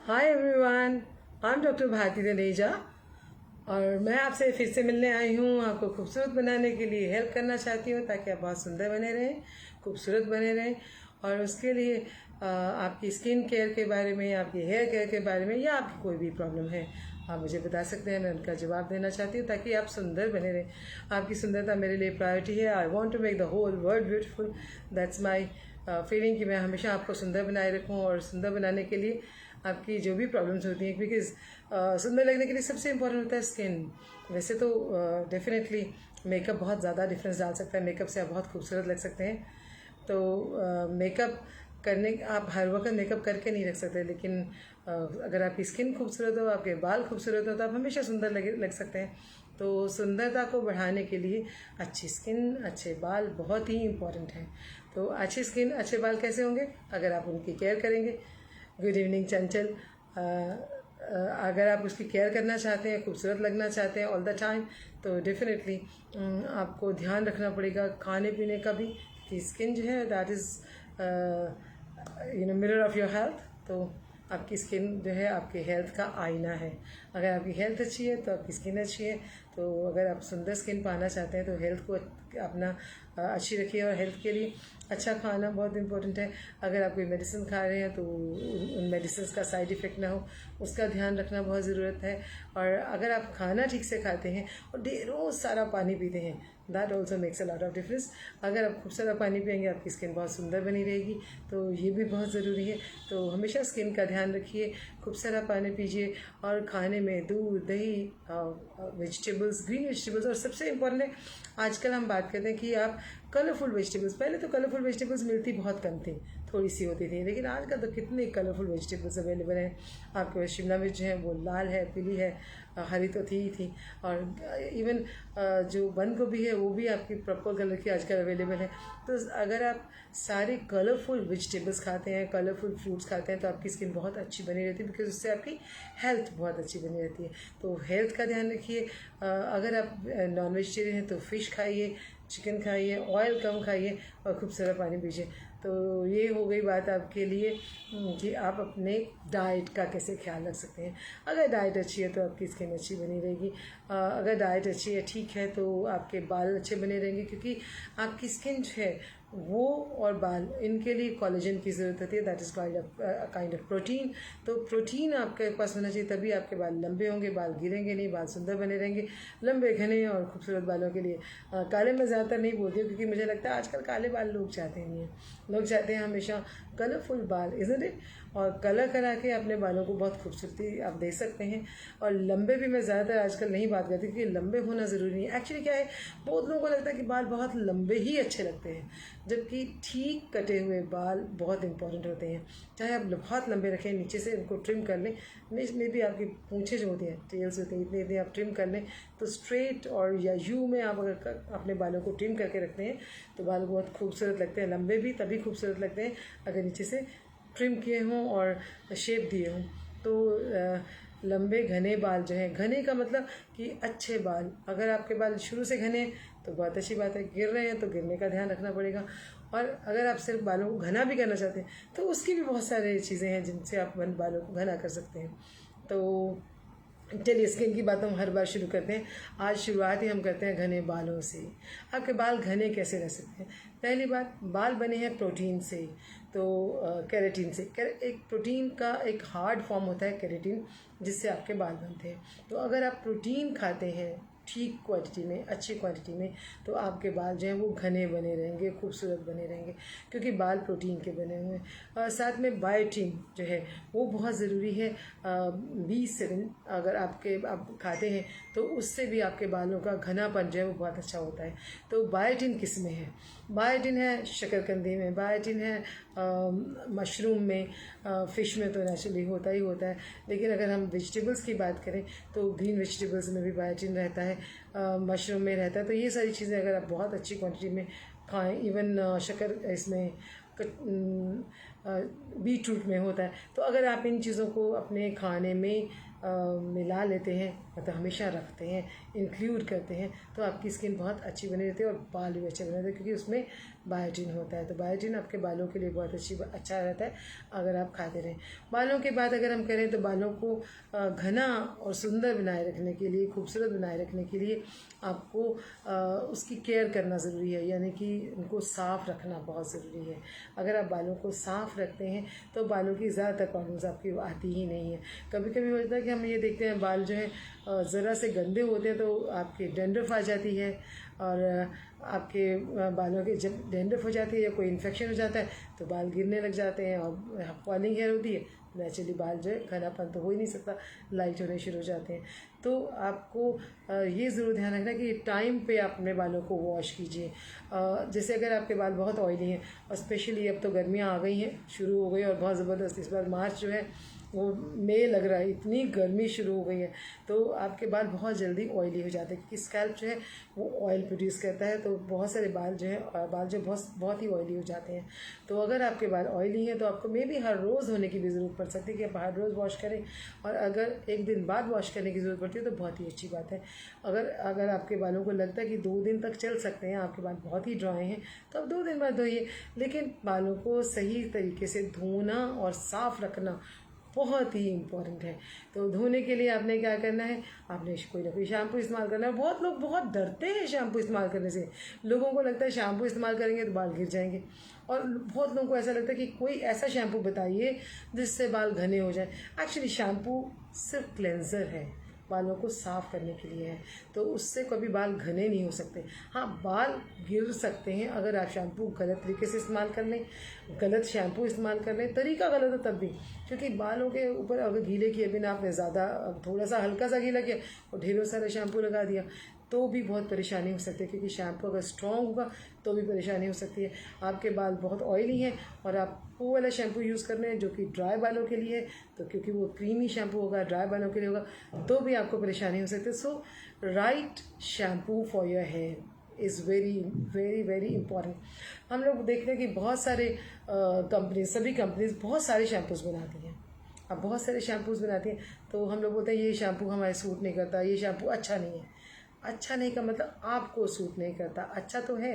Hi everyone, I am doctor Bharti Taneja और मैं आपसे फिर से मिलने आई हूँ। आपको खूबसूरत बनाने के लिए हेल्प करना चाहती हूँ ताकि आप बहुत सुंदर बने रहें, खूबसूरत बने रहें। और उसके लिए आपकी स्किन केयर के बारे में, आपकी हेयर केयर के बारे में या आपकी कोई भी प्रॉब्लम है आप मुझे बता सकते हैं। मैं उनका जवाब देना चाहती हूँ ताकि आप सुंदर बने रहें। आपकी सुंदरता मेरे लिए प्रायोरिटी है। I want to make the whole world beautiful. That's my feeling कि मैं हमेशा आपको सुंदर बनाए रखूँ। और सुंदर बनाने के लिए आपकी जो भी प्रॉब्लम्स होती हैं, बिकॉज सुंदर लगने के लिए सबसे इम्पोर्टेंट होता है स्किन। वैसे तो डेफिनेटली मेकअप बहुत ज़्यादा डिफरेंस डाल सकता है, मेकअप से आप बहुत खूबसूरत लग सकते हैं। तो मेकअप करने आप हर वक्त मेकअप करके नहीं रख सकते, लेकिन अगर आपकी स्किन खूबसूरत हो, आपके बाल खूबसूरत हो, तो आप हमेशा सुंदर लग सकते हैं। तो सुंदरता को बढ़ाने के लिए अच्छी स्किन, अच्छे बाल बहुत ही इम्पोर्टेंट हैं। तो अच्छी स्किन, अच्छे बाल कैसे होंगे? अगर आप उनकी केयर करेंगे। गुड इवनिंग चंचल। अगर आप उसकी केयर करना चाहते हैं, खूबसूरत लगना चाहते हैं ऑल द टाइम, तो डेफिनेटली आपको ध्यान रखना पड़ेगा खाने पीने का भी, कि स्किन जो है that is mirror of your health. तो आपकी स्किन जो है आपके हेल्थ का आईना है। अगर आपकी हेल्थ अच्छी है तो आपकी स्किन अच्छी है। तो अगर आप सुंदर स्किन पाना चाहते हैं तो हेल्थ को अपना अच्छी रखिए। और हेल्थ के लिए अच्छा खाना बहुत इम्पोर्टेंट है। अगर आप कोई मेडिसिन खा रहे हैं तो उन मेडिसिन का साइड इफ़ेक्ट ना हो, उसका ध्यान रखना बहुत ज़रूरत है। और अगर आप खाना ठीक से खाते हैं और ढेरों सारा पानी पीते हैं, that also makes a lot of difference. अगर आप खूब सारा पानी पिएंगे आपकी स्किन बहुत सुंदर बनी रहेगी, तो ये भी बहुत ज़रूरी है। तो हमेशा स्किन का ध्यान रखिए, खूब सारा पानी पीजिए और खाने में दूध, दही, वेजिटेबल्स, ग्रीन वेजिटेबल्स। और सबसे इम्पोर्टेंट है, आजकल हम बात करते हैं कि आप कलरफुल वेजिटेबल्स, पहले तो कलरफुल वेजिटेबल्स मिलती बहुत कम थी, थोड़ी सी होती थी, लेकिन आजकल तो कितने कलरफुल वेजिटेबल्स अवेलेबल हैं। आपके पास शिमला मिर्च है, वो लाल है, पीली है, हरी तो थी ही थी। और इवन जो बंद गोभी है वो भी आपकी पर्पल कलर की आजकल अवेलेबल है। तो अगर आप सारे कलरफुल वेजिटेबल्स खाते हैं, कलरफुल फ्रूट्स खाते हैं, तो आपकी स्किन बहुत अच्छी बनी रहती है, बिकॉज उससे आपकी हेल्थ बहुत अच्छी बनी रहती है। तो हेल्थ का ध्यान रखिए। अगर आप नॉन वेजिटेरियन हैं तो फ़िश खाइए, चिकन खाइए, ऑयल कम खाइए और खूब सारा पानी पीजिए। तो ये हो गई बात आपके लिए कि आप अपने डाइट का कैसे ख्याल रख सकते हैं। अगर डाइट अच्छी है तो आपकी स्किन अच्छी बनी रहेगी। अगर डाइट अच्छी है, ठीक है, तो आपके बाल अच्छे बने रहेंगे, क्योंकि आपकी स्किन जो है वो और बाल, इनके लिए कोलेजन की ज़रूरत होती है। That is kind of protein. तो प्रोटीन आपके पास होना चाहिए, तभी आपके बाल लंबे होंगे, बाल गिरेंगे नहीं, बाल सुंदर बने रहेंगे। लंबे, घने और खूबसूरत बालों के लिए काले मैं ज़्यादातर नहीं बोलती हूँ, क्योंकि मुझे लगता है आजकल काले बाल लोग चाहते नहीं हैं। लोग चाहते हैं हमेशा कलरफुल बाल, इज़न्ट इट? और कलर करा के अपने बालों को बहुत खूबसूरती आप दे सकते हैं। और लंबे भी मैं ज़्यादातर आजकल नहीं बात करती, क्योंकि लंबे होना ज़रूरी नहीं है। एक्चुअली क्या है, बहुत लोगों को लगता है कि बाल बहुत लंबे ही अच्छे लगते हैं, जबकि ठीक कटे हुए बाल बहुत इंपॉर्टेंट होते हैं। चाहे आप बहुत लंबे रखें, नीचे से उनको ट्रिम कर लें, में भी आपकी पूँछें जो होती हैं, टेल्स होती हैं, इतने इतने आप ट्रिम कर लें, तो स्ट्रेट और या यू में आप अगर अपने बालों को ट्रिम करके रखते हैं तो बाल बहुत खूबसूरत लगते हैं। लंबे भी तभी खूबसूरत लगते हैं अगर नीचे से ट्रिम किए हों और शेप दिए हों। तो लंबे घने बाल जो हैं, घने का मतलब कि अच्छे बाल। अगर आपके बाल शुरू से घने हैं तो बहुत अच्छी बात है, गिर रहे हैं तो गिरने का ध्यान रखना पड़ेगा। और अगर आप सिर्फ बालों को घना भी करना चाहते हैं तो उसकी भी बहुत सारी चीज़ें हैं जिनसे आप बालों को घना कर सकते हैं। तो चलिए, स्किन की बात हम हर बार शुरू करते हैं। आज शुरुआत ही हम करते हैं घने बालों से। आपके बाल घने कैसे रह सकते हैं? पहली बात, बाल बने हैं प्रोटीन से, तो केराटिन से। एक प्रोटीन का एक हार्ड फॉर्म होता है केराटिन, जिससे आपके बाल बनते हैं। तो अगर आप प्रोटीन खाते हैं ठीक क्वांटिटी में, अच्छी क्वांटिटी में, तो आपके बाल जो हैं वो घने बने रहेंगे, खूबसूरत बने रहेंगे, क्योंकि बाल प्रोटीन के बने हुए हैं। साथ में बायोटिन जो है वो बहुत ज़रूरी है। B7 अगर आप खाते हैं तो उससे भी आपके बालों का घनापन जो है वो बहुत अच्छा होता है। तो बायोटिन किस में है? बायोटिन है शकरकंदी में, बायोटिन है मशरूम में, फ़िश में तो नेचुरली होता ही होता है। लेकिन अगर हम वेजिटेबल्स की बात करें तो ग्रीन वेजिटेबल्स में भी बायोटिन रहता है, मशरूम में रहता है। तो ये सारी चीज़ें अगर आप बहुत अच्छी क्वांटिटी में खाएं, इवन शक्कर इसमें बीटरूट में होता है। तो अगर आप इन चीज़ों को अपने खाने में मिला लेते हैं, मतलब हमेशा रखते हैं, इंक्लूड करते हैं, तो आपकी स्किन बहुत अच्छी बनी रहती है और बाल भी अच्छे बने रहते हैं, क्योंकि उसमें बायोटिन होता है। तो बायोटिन आपके बालों के लिए बहुत अच्छा रहता है अगर आप खाते रहें। बालों के बाद अगर हम करें तो बालों को घना और सुंदर बनाए रखने के लिए, खूबसूरत बनाए रखने के लिए आपको उसकी केयर करना ज़रूरी है, यानी कि उनको साफ़ रखना बहुत ज़रूरी है। अगर आप बालों को साफ़ रखते हैं तो बालों की ज़्यादातर प्रॉब्लम्स आपकी आती ही नहीं है। कभी कभी होता है कि हम ये देखते हैं बाल जो है ज़रा से गंदे होते हैं तो आपके डैंड्रफ आ जाती है, और आपके बालों के जब डैंड्रफ हो जाती है या कोई इन्फेक्शन हो जाता है तो बाल गिरने लग जाते हैं और फॉलिंग हेयर होती है। नेचुरली बाल जो है घनापन तो हो ही नहीं सकता, लाइट होने शुरू हो जाते हैं। तो आपको ये ज़रूर ध्यान रखना कि टाइम पे आप अपने बालों को वॉश कीजिए। जैसे अगर आपके बाल बहुत ऑयली हैं, और स्पेशली अब तो गर्मियाँ आ गई हैं, शुरू हो गई और बहुत ज़बरदस्त, इस बार मार्च जो है वो मई लग रहा है, इतनी गर्मी शुरू हो गई है, तो आपके बाल बहुत जल्दी ऑयली हो जाते हैं क्योंकि स्कैल्प जो है वो ऑयल प्रोड्यूस करता है। तो बहुत सारे बाल जो बहुत ही ऑयली हो जाते हैं। तो अगर आपके बाल ऑयली हैं तो आपको मे बी हर रोज़ होने की भी ज़रूरत पड़ सकती है कि आप हर रोज़ वॉश करें, और अगर एक दिन बाद वॉश करने की ज़रूरत पड़ती है तो बहुत ही अच्छी बात है। अगर आपके बालों को लगता है कि 2 दिन तक चल सकते हैं, आपके बाल बहुत ही ड्राई हैं, तो आप 2 दिन बाद धोइए। लेकिन बालों को सही तरीके से धोना और साफ़ रखना बहुत ही इम्पॉर्टेंट है। तो धोने के लिए आपने क्या करना है, आपने कोई ना कोई शैम्पू इस्तेमाल करना है। बहुत लोग बहुत डरते हैं शैम्पू इस्तेमाल करने से, लोगों को लगता है शैम्पू इस्तेमाल करेंगे तो बाल गिर जाएंगे, और बहुत लोगों को ऐसा लगता है कि कोई ऐसा शैम्पू बताइए जिससे बाल घने हो जाए। एक्चुअली शैम्पू सिर्फ क्लेंजर है, बालों को साफ़ करने के लिए है, तो उससे कभी बाल घने नहीं हो सकते। हाँ, बाल गिर सकते हैं अगर आप शैम्पू गलत तरीके से इस्तेमाल कर लें, गलत शैम्पू इस्तेमाल कर लें, तरीका गलत हो तब भी, क्योंकि बालों के ऊपर अगर गीले किए बिना आपने ज़्यादा थोड़ा सा हल्का सा गीला किया और ढेरों सारा शैम्पू लगा दिया तो भी बहुत परेशानी हो सकती है, क्योंकि शैम्पू अगर स्ट्रॉन्ग होगा तो भी परेशानी हो सकती है। आपके बाल बहुत ऑयली हैं और आप वो वाला शैम्पू यूज़ कर रहे हैं जो कि ड्राई बालों के लिए है, तो क्योंकि वो क्रीमी शैम्पू होगा, ड्राई बालों के लिए होगा, तो भी आपको परेशानी हो सकती है। So right shampoo for your hair is very very very important. हम लोग देखते हैं कि बहुत सारे सभी कंपनीज बहुत सारे शैम्पूज़ बनाती हैं। अब बहुत सारे शैम्पूज़ बनाती हैं तो हम लोग बोलते हैं ये शैम्पू हमारे सूट नहीं करता, ये शैम्पू अच्छा नहीं है। अच्छा नहीं का मतलब आपको सूट नहीं करता, अच्छा तो है,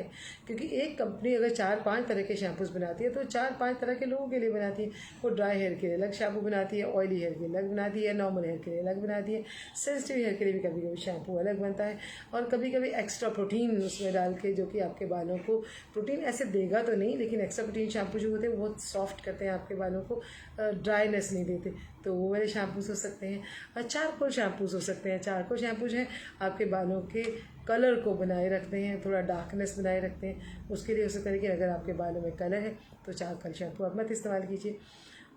क्योंकि एक कंपनी अगर 4-5 तरह के शैम्पूज़ बनाती है तो 4-5 तरह के लोगों के लिए बनाती है। वो ड्राई हेयर के लिए अलग शैम्पू बनाती है, ऑयली हेयर के लिए अलग बनाती है, नॉर्मल हेयर के लिए अलग बनाती है, सेंसिटिव हेयर के लिए भी कभी कभी शैम्पू अलग बनता है, और कभी कभी एक्स्ट्रा प्रोटीन उसमें डाल के, जो कि आपके बालों को प्रोटीन ऐसे देगा तो नहीं, लेकिन एक्स्ट्रा प्रोटीन शैम्पू जो होते हैं वो बहुत सॉफ्ट करते हैं आपके बालों को, ड्राईनेस नहीं देते, तो वो वाले शैम्पूज़ हो सकते हैं। और चारकोल शैम्पूज़ हो सकते हैं। चारकोल शैम्पू जो है आपके बालों के कलर को बनाए रखते हैं, थोड़ा डार्कनेस बनाए रखते हैं, उसके लिए हो सकता है कि अगर आपके बालों में कलर है तो चारकोल शैम्पू आप मत इस्तेमाल कीजिए।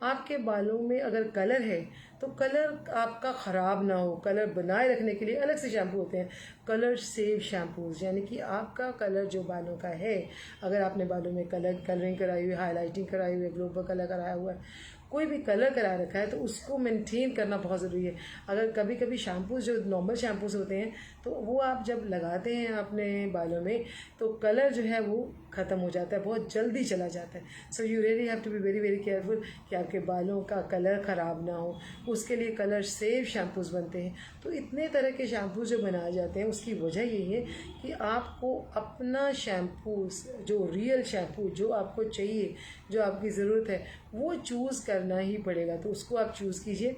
आपके बालों में अगर कलर है तो कलर आपका ख़राब ना हो, कलर बनाए रखने के लिए अलग से शैम्पू होते हैं, कलर सेव शैम्पूज़, यानी कि आपका कलर जो बालों का है, अगर आपने बालों में कलरिंग कराई हुई है, हाईलाइटिंग कराई हुई है, ग्लोबल कलर कराया हुआ है, कोई भी कलर करा रखा है तो उसको मेंटेन करना बहुत ज़रूरी है। अगर कभी कभी शैम्पूज़ जो नॉर्मल शैम्पूज़ होते हैं तो वो आप जब लगाते हैं अपने बालों में तो कलर जो है वो ख़त्म हो जाता है, बहुत जल्दी चला जाता है। So you really have to be very very careful कि आपके बालों का कलर ख़राब ना हो, उसके लिए कलर सेव शैम्पूज़ बनते हैं। तो इतने तरह के शैम्पूज़ जो बनाए जाते हैं उसकी वजह यही है कि आपको अपना शैम्पू, जो रियल शैम्पू जो आपको चाहिए, जो आपकी ज़रूरत है, वो चूज़ करना ही पड़ेगा। तो उसको आप चूज़ कीजिए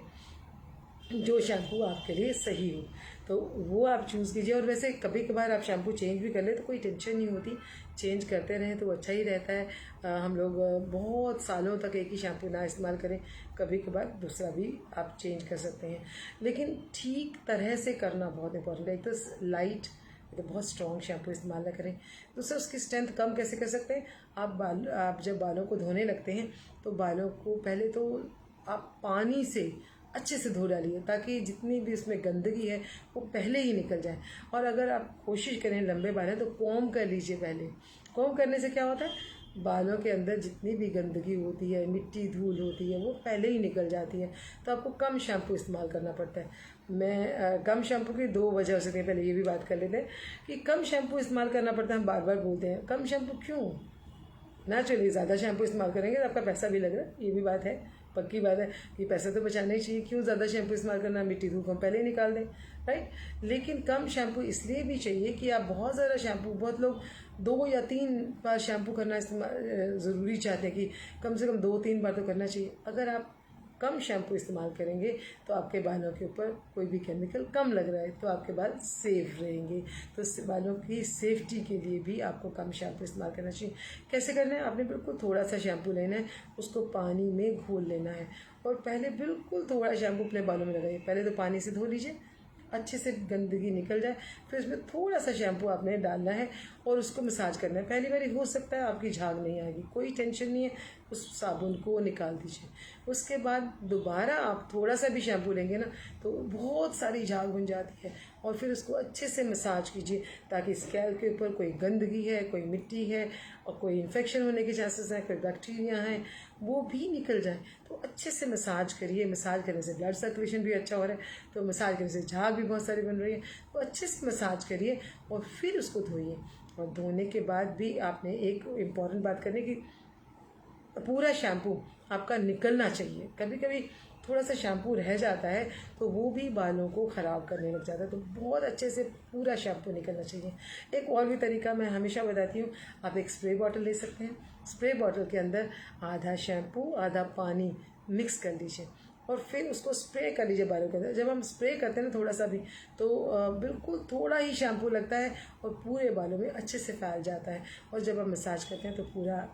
जो शैम्पू आपके लिए सही हो, तो वो आप चूज़ कीजिए। और वैसे कभी कभार आप शैम्पू चेंज भी कर ले तो कोई टेंशन नहीं होती, चेंज करते रहें तो अच्छा ही रहता है। हम लोग बहुत सालों तक एक ही शैम्पू ना इस्तेमाल करें, कभी कभार दूसरा भी आप चेंज कर सकते हैं, लेकिन ठीक तरह से करना बहुत इंपॉर्टेंट है। एक तो लाइट, तो बहुत स्ट्रॉन्ग शैम्पू इस्तेमाल ना करें। दूसरा, उसकी स्ट्रेंथ कम कैसे कर सकते हैं, आप जब बालों को धोने लगते हैं तो बालों को पहले तो आप पानी से अच्छे से धो डालिए ताकि जितनी भी उसमें गंदगी है वो पहले ही निकल जाए। और अगर आप कोशिश करें लंबे बाल हैं तो कॉम्ब कर लीजिए पहले। कॉम्ब करने से क्या होता है, बालों के अंदर जितनी भी गंदगी होती है, मिट्टी धूल होती है, वो पहले ही निकल जाती है। तो आपको कम शैम्पू इस्तेमाल करना पड़ता है। कम शैम्पू की 2 वजह हो सकती है, पहले ये भी बात कर लेते हैं कि कम शैम्पू इस्तेमाल करना पड़ता है। हम बार बार बोलते हैं कम शैम्पू क्यों, नेचुरली ज़्यादा शैम्पू इस्तेमाल करेंगे तो आपका पैसा भी लग रहा है, ये भी बात है, पक्की बात है कि पैसा तो बचाना ही चाहिए, क्यों ज़्यादा शैम्पू इस्तेमाल करना, मिट्टी धूप हम पहले ही निकाल दें, राइट। लेकिन कम शैम्पू इसलिए भी चाहिए कि आप बहुत ज़्यादा शैम्पू, बहुत लोग 2 या 3 बार शैम्पू करना इस्तेमाल ज़रूरी चाहते हैं कि कम से कम 2-3 बार तो करना चाहिए। अगर आप कम शैम्पू इस्तेमाल करेंगे तो आपके बालों के ऊपर कोई भी केमिकल कम लग रहा है तो आपके बाल सेफ रहेंगे। तो बालों की सेफ्टी के लिए भी आपको कम शैम्पू इस्तेमाल करना चाहिए। कैसे करना है, आपने बिल्कुल थोड़ा सा शैम्पू लेना है, उसको पानी में घोल लेना है और पहले बिल्कुल थोड़ा शैम्पू अपने बालों में लगाइए। पहले तो पानी से धो लीजिए, अच्छे से गंदगी निकल जाए, फिर उसमें थोड़ा सा शैम्पू आपने डालना है और उसको मसाज करना है। पहली बारी हो सकता है आपकी झाग नहीं आएगी, कोई टेंशन नहीं है, उस साबुन को निकाल दीजिए। उसके बाद दोबारा आप थोड़ा सा भी शैम्पू लेंगे ना तो बहुत सारी झाग बन जाती है और फिर उसको अच्छे से मसाज कीजिए ताकि स्कैल्प के ऊपर कोई गंदगी है, कोई मिट्टी है और कोई इन्फेक्शन होने के चांसेस हैं, कोई बैक्टीरिया हैं, वो भी निकल जाए। तो अच्छे से मसाज करिए। मसाज करने से ब्लड सर्कुलेशन भी अच्छा हो रहा है, तो मसाज करने से झाग भी बहुत सारी बन रही है, तो अच्छे से मसाज करिए और फिर उसको धोइए। और धोने के बाद भी आपने एक इम्पॉर्टेंट बात करनी कि पूरा शैम्पू आपका निकलना चाहिए। कभी कभी थोड़ा सा शैम्पू रह जाता है तो वो भी बालों को ख़राब करने लग जाता है, तो बहुत अच्छे से पूरा शैम्पू निकलना चाहिए। एक और भी तरीका मैं हमेशा बताती हूँ, आप एक स्प्रे बॉटल ले सकते हैं। स्प्रे बॉटल के अंदर आधा शैम्पू आधा पानी मिक्स कर लीजिए और फिर उसको स्प्रे कर लीजिए बालों के अंदर। जब हम स्प्रे करते हैं ना थोड़ा सा भी तो बिल्कुल थोड़ा ही शैम्पू लगता है और पूरे बालों में अच्छे से फैल जाता है। और जब हम मसाज करते हैं तो पूरा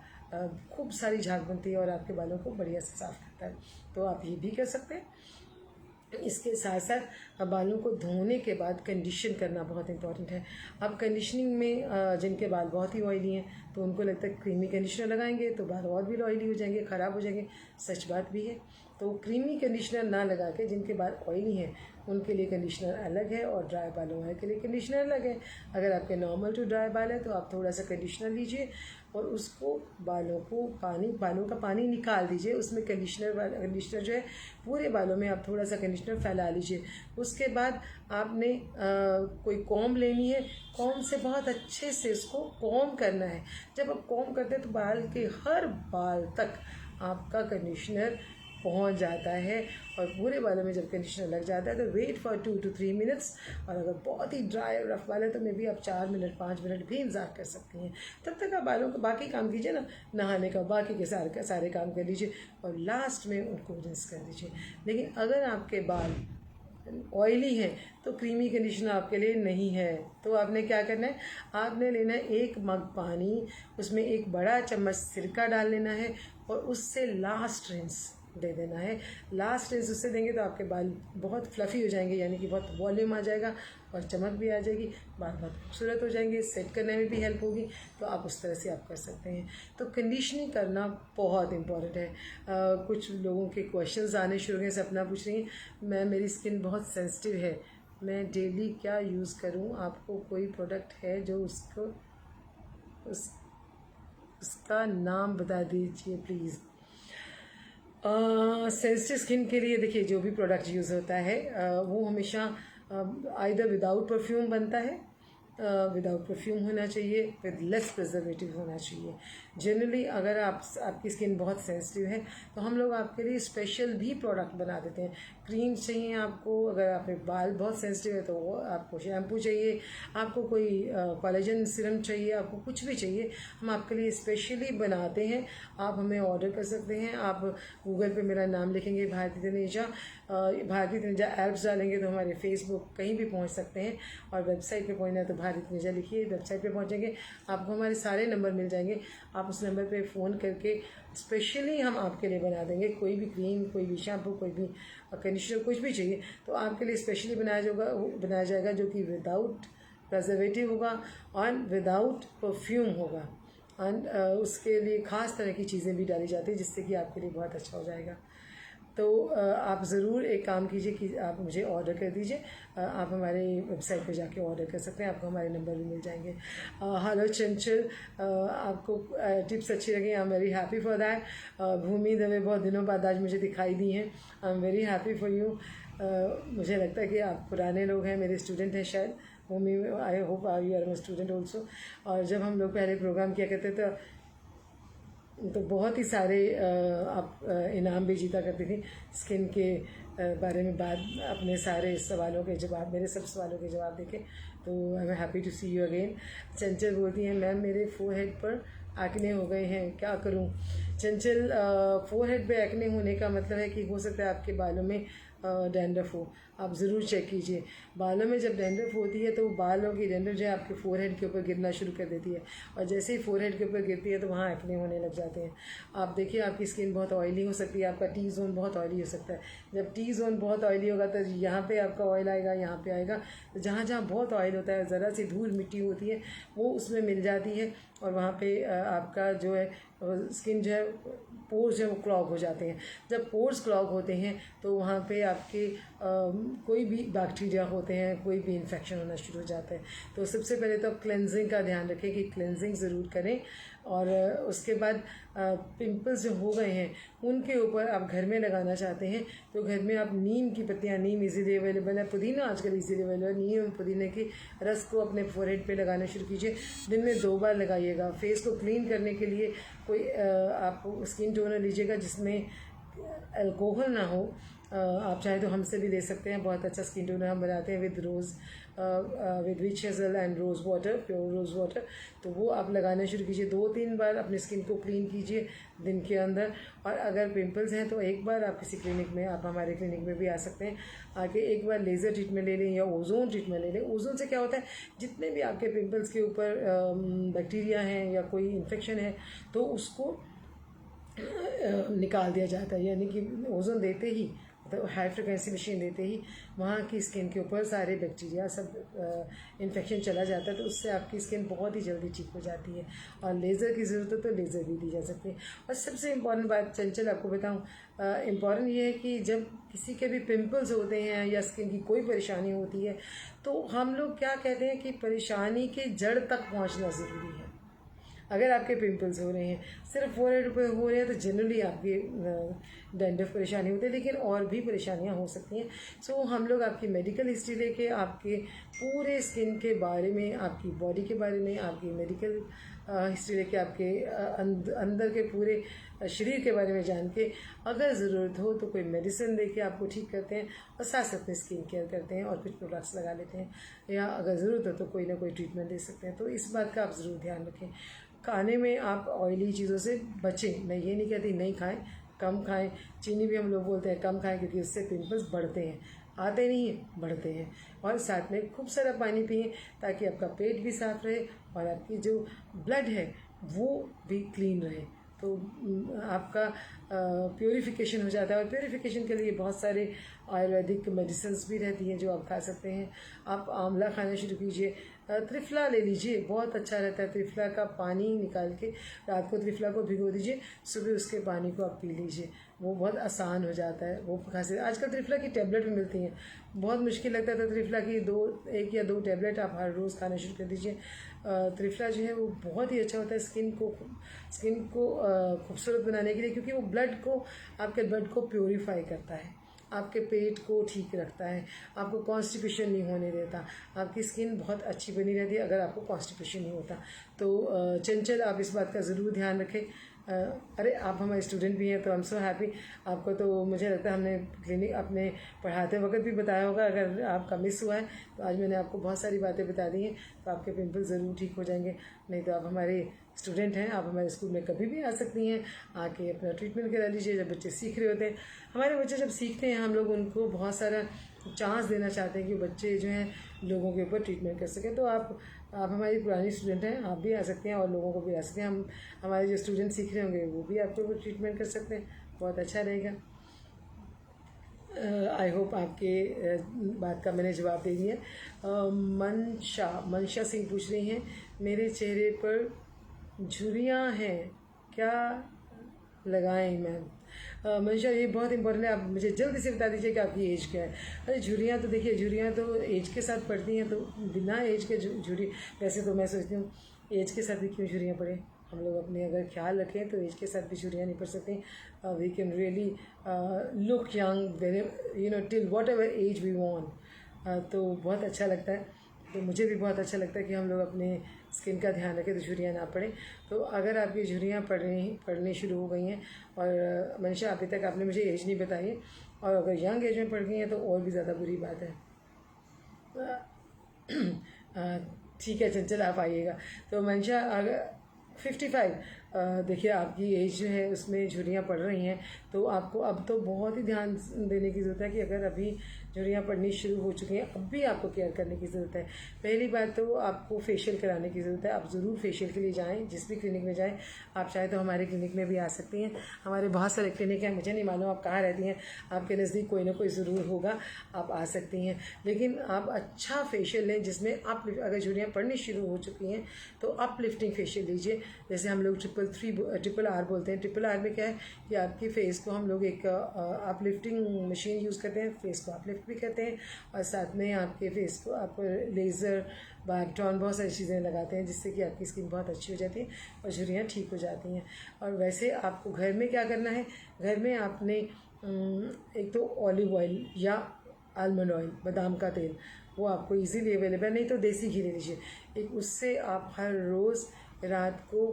खूब सारी झाग बनती है और आपके बालों को बढ़िया से साफ करता है। तो आप ये भी कर सकते हैं। इसके साथ साथ बालों को धोने के बाद कंडीशन करना बहुत इंपॉर्टेंट है। अब कंडीशनिंग में जिनके बाल बहुत ही ऑयली हैं तो उनको लगता है क्रीमी कंडीशनर लगाएंगे तो बाल और भी ऑयली हो जाएंगे, ख़राब हो जाएंगे। सच बात भी है। तो क्रीमी कंडीशनर ना लगा के जिनके बाल ऑयली हैं उनके लिए कंडीशनर अलग है और ड्राई बालों वाले के लिए कंडीशनर अलग है। अगर आपके नॉर्मल टू ड्राई बाल है तो आप थोड़ा सा कंडीशनर लीजिए और उसको बालों का पानी निकाल दीजिए। उसमें कंडीशनर जो है पूरे बालों में आप थोड़ा सा कंडीशनर फैला लीजिए। उसके बाद आपने कोई कॉम्ब लेनी है, कॉम्ब से बहुत अच्छे से उसको कॉम्ब करना है। जब आप कॉम्ब करते हैं तो बाल के हर बाल तक आपका कंडीशनर पहुंच जाता है और पूरे बालों में जब कंडीशनर लग जाता है तो वेट फॉर 2 to 3 मिनट्स। और अगर बहुत ही ड्राई और रफ बाल है तो मे भी आप 4 मिनट 5 मिनट भी इंतजार कर सकती हैं। तब तक आप बालों का बाकी काम कीजिए ना, नहाने का बाकी के सारे काम कर लीजिए और लास्ट में उनको रिंस कर दीजिए। लेकिन अगर आपके बाल ऑयली हैं तो क्रीमी कंडीशनर आपके लिए नहीं है। तो आपने क्या करना है, आपने लेना है 1 मग पानी, उसमें 1 बड़ा चम्मच सिरका डाल लेना है और उससे लास्ट रिंस दे देना है। लास्ट रिंस उससे देंगे तो आपके बाल बहुत फ्लफ़ी हो जाएंगे, यानी कि बहुत वॉल्यूम आ जाएगा और चमक भी आ जाएगी, बाल बहुत खूबसूरत हो जाएंगे, सेट करने में भी हेल्प होगी। तो आप उस तरह से आप कर सकते हैं। तो कंडीशनिंग करना बहुत इम्पॉर्टेंट है। कुछ लोगों के क्वेश्चंस आने शुरू हुए, सपना पूछ रही हैं मेरी स्किन बहुत सेंसिटिव है, मैं डेली क्या यूज़ करूं? आपको कोई प्रोडक्ट है जो उसका नाम बता दीजिए प्लीज़। सेंसिटिव स्किन के लिए देखिए जो भी प्रोडक्ट यूज़ होता है वो हमेशा आइदर विदाउट परफ्यूम बनता है, विदाउट परफ्यूम होना चाहिए, विद लेस प्रिजर्वेटिव होना चाहिए। जनरली अगर आपकी स्किन बहुत सेंसिटिव है तो हम लोग आपके लिए स्पेशल भी प्रोडक्ट बना देते हैं। क्रीम चाहिए आपको, अगर आपके बाल बहुत सेंसिटिव है तो वो आपको शैम्पू चाहिए, आपको कोई कोलेजन सीरम चाहिए, आपको कुछ भी चाहिए हम आपके लिए स्पेशली बनाते हैं। आप हमें ऑर्डर कर सकते हैं। आप गूगल पे मेरा नाम लिखेंगे भारती तनेजा, भारती तनेजा एप्स डालेंगे तो हमारे फेसबुक कहीं भी पहुंच सकते हैं। और वेबसाइट पे पहुंचना है तो भारती तनेजा लिखिए, वेबसाइट पे पहुंचेंगे, आपको हमारे सारे नंबर मिल जाएंगे। आप उस नंबर पे फ़ोन करके स्पेशली हम आपके लिए बना देंगे। कोई भी क्रीम, कोई भी शैम्पू, कोई भी कंडीशनर, कुछ भी चाहिए तो आपके लिए स्पेशली बनाया जाएगा जो कि विदाउट प्रिजर्वेटिव होगा और विदाउट परफ्यूम होगा। एंड उसके लिए ख़ास तरह की चीज़ें भी डाली जाती हैं जिससे कि आपके लिए बहुत अच्छा हो जाएगा। तो आप ज़रूर एक काम कीजिए कि आप मुझे ऑर्डर कर दीजिए। आप हमारे वेबसाइट पे जाके ऑर्डर कर सकते हैं, आपको हमारे नंबर भी मिल जाएंगे। हेलो चंचल, आपको टिप्स अच्छी लगी, I am very happy for that. Bhumi Dave बहुत दिनों बाद आज मुझे दिखाई दी हैं, I am very happy for you. मुझे लगता है कि आप पुराने लोग हैं, मेरे स्टूडेंट हैं शायद। Bhumi, I hope you are my student also. और जब हम लोग पहले प्रोग्राम किया करते तो तो बहुत ही सारे आप इनाम भी जीता करती थी स्किन के बारे में बात, अपने सारे सवालों के जवाब, मेरे सब सवालों के जवाब देके। तो I am happy to see you again. Chanchal बोलती हैं मैम मेरे फोरहेड पर एक्ने हो गए हैं, क्या करूं? चंचल, फोरहेड पे एक्ने होने का मतलब है कि हो सकता है आपके बालों में डैंड्रफ हो। आप ज़रूर चेक कीजिए। बालों में जब डैंड्रफ होती है तो बालों की डैंड्रफ जो है आपके फोरहेड के ऊपर गिरना शुरू कर देती है, और जैसे ही फोरहेड के ऊपर गिरती है तो वहाँ एक्ने होने लग जाते हैं। आप देखिए आपकी स्किन बहुत ऑयली हो सकती है, आपका टी जोन बहुत ऑयली हो सकता है। जब टी जोन बहुत ऑयली होगा तो यहाँ पे आपका ऑयल आएगा, यहाँ पे आएगा, तो जहाँ जहाँ बहुत ऑयल होता है, ज़रा सी धूल मिट्टी होती है वो उसमें मिल जाती है, और वहाँ पे आपका जो है स्किन जो है, पोर्स जो है वो क्लॉग हो जाते हैं। जब पोर्स क्लॉग होते हैं तो वहाँ पे आपके कोई भी बैक्टीरिया होते हैं, कोई भी इन्फेक्शन होना शुरू हो जाता है। तो सबसे पहले तो आप क्लेंजिंग का ध्यान रखें कि क्लेंजिंग ज़रूर करें, और उसके बाद पिंपल्स जो हो गए हैं उनके ऊपर आप घर में लगाना चाहते हैं तो घर में आप नीम की पत्तियाँ, नीम इजीली अवेलेबल है, पुदीना आजकल इजीली अवेलेबल है, नीम पुदीने की रस को अपने फोरहेड पे लगाना शुरू कीजिए। दिन में 2 बार लगाइएगा। फेस को क्लीन करने के लिए कोई आप स्किन टोनर लीजिएगा जिसमें अल्कोहल ना हो। आप चाहे तो हमसे भी ले सकते हैं, बहुत अच्छा स्किन टोनर हम बनाते हैं with witch hazel and rose water, pure rose water. तो वो आप लगाना शुरू कीजिए। 2-3 बार अपनी स्किन को क्लीन कीजिए दिन के अंदर। और अगर पिंपल्स हैं तो एक बार आप किसी क्लिनिक में, आप हमारे क्लिनिक में भी आ सकते हैं, आके एक बार लेज़र ट्रीटमेंट ले लें या ओजोन ट्रीटमेंट ले लें। ओजोन से क्या होता है, जितने भी आपके पिंपल्स के ऊपर बैक्टीरिया हैं या कोई इन्फेक्शन है तो उसको निकाल दिया जाता है। यानी कि ओजोन देते ही, तो हाई फ्रिक्वेंसी मशीन देते ही वहाँ की स्किन के ऊपर सारे बैक्टीरिया सब इन्फेक्शन चला जाता है, तो उससे आपकी स्किन बहुत ही जल्दी ठीक हो जाती है। और लेज़र की ज़रूरत है तो लेज़र भी दी जा सकती है। और सबसे इम्पॉर्टेंट बात चंचल आपको बताऊँ, इम्पॉर्टेंट ये है कि जब किसी के भी पिंपल्स होते हैं या स्किन की कोई परेशानी होती है तो हम लोग क्या कहते हैं कि परेशानी के जड़ तक पहुँचना ज़रूरी है। अगर आपके पिंपल्स हो रहे हैं, सिर्फ फोरहेड पे हो रहे हैं, तो जनरली आपकी डैंड्रफ परेशानी होती है, लेकिन और भी परेशानियां हो सकती हैं। सो हम लोग आपकी मेडिकल हिस्ट्री लेके आपके पूरे स्किन के बारे में, आपकी बॉडी के बारे में, आपकी मेडिकल हिस्ट्री लेके आपके अंदर के पूरे शरीर के बारे में जान के अगर ज़रूरत हो तो कोई मेडिसिन देके आपको ठीक करते हैं, और साथ साथ में स्किन केयर करते हैं और कुछ प्रोडक्ट्स लगा लेते हैं, या अगर ज़रूरत हो तो कोई ना कोई ट्रीटमेंट दे सकते हैं। तो इस बात का आप ज़रूर ध्यान रखें। खाने में आप ऑयली चीज़ों से बचें। मैं ये नहीं कहती नहीं खाएं, कम खाएं। चीनी भी हम लोग बोलते हैं कम खाएं, क्योंकि उससे पिंपल्स बढ़ते हैं, आते नहीं हैं, बढ़ते हैं। और साथ में खूब सारा पानी पिएं ताकि आपका पेट भी साफ़ रहे और आपकी जो ब्लड है वो भी क्लीन रहे। तो आपका प्योरीफिकेशन हो जाता है, और प्योरीफिकेशन के लिए बहुत सारे आयुर्वेदिक मेडिसिन्स भी रहती हैं जो आप खा सकते हैं। आप आंवला खाना शुरू कीजिए, त्रिफला ले लीजिए, बहुत अच्छा रहता है। त्रिफला का पानी निकाल के रात को त्रिफला को भिगो दीजिए, सुबह उसके पानी को आप पी लीजिए, वो बहुत आसान हो जाता है। वो खांसी, आजकल त्रिफला की टेबलेट भी मिलती हैं, बहुत मुश्किल लगता है तो त्रिफला की 1 या 2 टेबलेट आप हर रोज़ खाना शुरू कर दीजिए। त्रिफला जो है वो बहुत ही अच्छा होता है स्किन को खूबसूरत बनाने के लिए, क्योंकि वो ब्लड को, आपके ब्लड को प्योरीफाई करता है, आपके पेट को ठीक रखता है, आपको कॉन्स्टिपेशन नहीं होने देता, आपकी स्किन बहुत अच्छी बनी रहती है अगर आपको कॉन्स्टिपेशन नहीं होता। तो चंचल, आप इस बात का ज़रूर ध्यान रखें। अरे आप हमारे स्टूडेंट भी हैं तो आई एम सो हैप्पी। आपको तो मुझे लगता है हमने क्लिनिक अपने पढ़ाते वक्त भी बताया होगा, अगर आपका मिस हुआ है तो आज मैंने आपको बहुत सारी बातें बता दी हैं, तो आपके पिंपल ज़रूर ठीक हो जाएंगे। नहीं तो आप हमारे स्टूडेंट हैं, आप हमारे स्कूल में कभी भी आ सकती हैं, आके अपना ट्रीटमेंट करा लीजिए। जब बच्चे सीख रहे होते हैं, हमारे बच्चे जब सीखते हैं, हम लोग उनको बहुत सारा चांस देना चाहते हैं कि बच्चे जो हैं लोगों के ऊपर ट्रीटमेंट कर सकें। तो आप हमारी पुरानी स्टूडेंट हैं, आप भी आ सकते हैं और लोगों को भी आ सकते हैं। हम हमारे जो स्टूडेंट सीख रहे होंगे वो भी आपके ऊपर ट्रीटमेंट कर सकते हैं, बहुत अच्छा रहेगा। आई होप आपके बात का मैंने जवाब दे दिया। मनशा सिंह पूछ रही हैं, मेरे चेहरे पर झुर्रियाँ हैं, क्या लगाएं मैम? मनशा, ये बहुत इंपॉर्टेंट है, आप मुझे जल्दी से बता दीजिए कि आपकी एज क्या है। अरे झुर्रियाँ तो देखिए, झुर्रियाँ तो एज के साथ पड़ती हैं, तो बिना एज के झुर्री, वैसे तो मैं सोचती हूँ एज के साथ भी क्यों झुर्रियाँ पड़े। हम लोग अपने अगर ख्याल रखें तो एज के साथ भी झुर्रियाँ नहीं पड़ सकती। We can really look young till whatever age we want. तो बहुत अच्छा लगता है। तो मुझे भी बहुत अच्छा लगता है कि हम लोग अपने स्किन का ध्यान रखें तो झुर्रियाँ ना पड़े। तो अगर आपकी झुर्रियाँ पड़नी शुरू हो गई हैं, और मनीषा अभी तक आपने मुझे एज नहीं बताई है, और अगर यंग एज में पड़ गई हैं तो और भी ज़्यादा बुरी बात है। ठीक है चंचल, आप आइएगा। तो मनीषा अगर 55, देखिए आपकी एज जो है उसमें झुर्रियाँ पड़ रही हैं, तो आपको अब तो बहुत ही ध्यान देने की ज़रूरत है कि अगर अभी झुर्रियाँ पड़नी शुरू हो चुकी हैं, अब भी आपको केयर करने की ज़रूरत है। पहली बात तो आपको फेशियल कराने की ज़रूरत है। आप ज़रूर फेशियल के लिए जाएँ, जिस भी क्लिनिक में जाएँ। आप चाहे तो हमारे क्लिनिक में भी आ सकती हैं, हमारे बहुत सारे क्लिनिक हैं, मुझे नहीं मालूम आप कहाँ रहती हैं, आपके नज़दीक कोई ना कोई ज़रूर होगा, आप आ सकती हैं। लेकिन आप अच्छा फेशियल लें जिसमें अगर झुर्रियाँ पड़नी शुरू हो चुकी हैं तो अपलिफ्टिंग फेशियल लीजिए। जैसे हम लोग ट्रिपल आर बोलते हैं। ट्रिपल आर में क्या है कि आपकी फेस को हम लोग एक अपलिफ्टिंग मशीन यूज़ करते हैं, फेस को अपलिफ्ट भी करते हैं, और साथ में आपके फेस को आप लेज़र, बायोटॉन, बहुत सारी चीज़ें लगाते हैं जिससे कि आपकी स्किन बहुत अच्छी हो जाती है और झुर्रियाँ ठीक हो जाती हैं। और वैसे आपको घर में क्या करना है, घर में आपने एक तो ऑलिव ऑयल या आलमंड ऑयल, बादाम का तेल, वो आपको इजीली अवेलेबल, नहीं तो देसी घी ले लीजिए एक। उससे आप हर रोज़ रात को